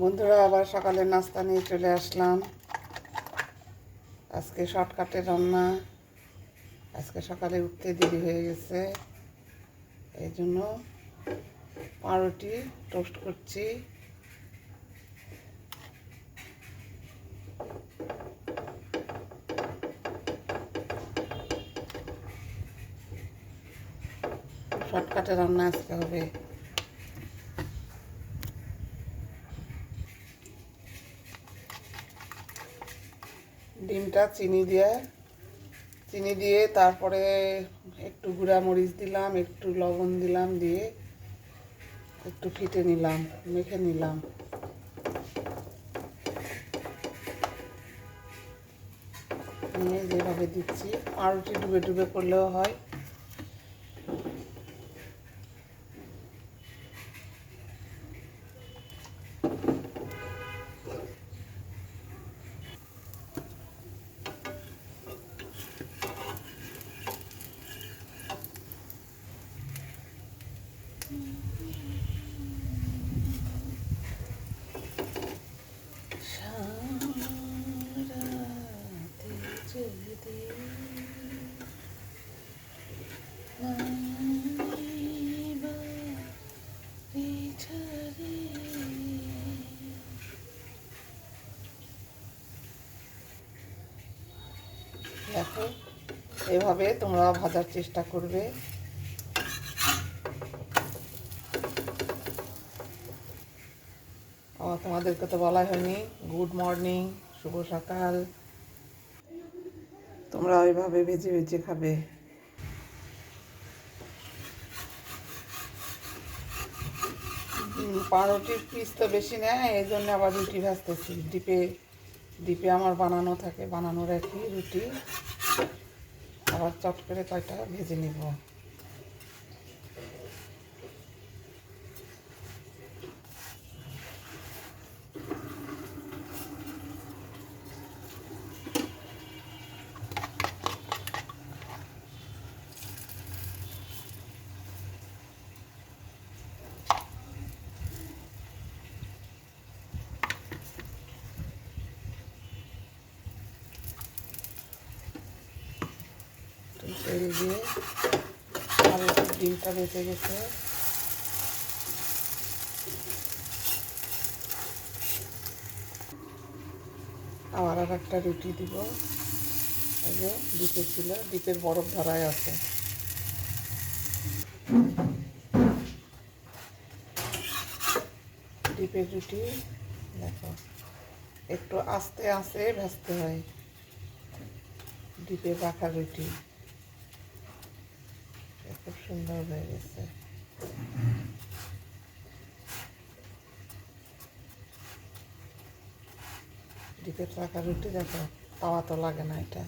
বন্ধুরা, আবার সকালের নাস্তা নিয়ে চলে আসলাম। আজকে শর্টকাটে রান্না। আজকে সকালে উঠতে দেরি হয়ে গেছে, এই জন্য পাউরুটি টোস্ট করছি। শর্টকাটে রান্না আজকে হবে। ডিমটা চিনি দিয়ে তারপরে একটু গুঁড়া মরিচ দিলাম, একটু লবণ দিলাম, দিয়ে একটু ফেটে নিলাম, মেখে নিলাম। নিয়ে যেভাবে দিচ্ছি, পাউরুটি ডুবে ডুবে করলেও হয়। দেখো, এভাবে তোমরা ভাজার চেষ্টা করবে। তোমাদেরকে তো বলা হয়নি, গুড মর্নিং, শুভ সকাল। তোমরা ওইভাবে ভেজে ভেজে খাবে। পাউরুটির পিস তো বেশি নেয়, এই জন্য আবার রুটি ভাজতেছি। ডিপে আমার বানানো থাকে, বানানো রাখি রুটি। আবার চট করে কয়টা ভেজে নিব। তেল দিয়ে পাউরুটির ডিমটা বেঁচে গেছে। আবার আর একটা রুটি দিব। এই যে ডিপে ছিল, ডিপের বরফ ধরায় আছে। ডিপের রুটি দেখো, একটু আস্তে আস্তে ভাজতে হয়। ডিপে রাখা রুটি খুব সুন্দর হয়ে গেছে। ডিপে রাখা রুটি দেখো, তাওয়া তো লাগে না এটা।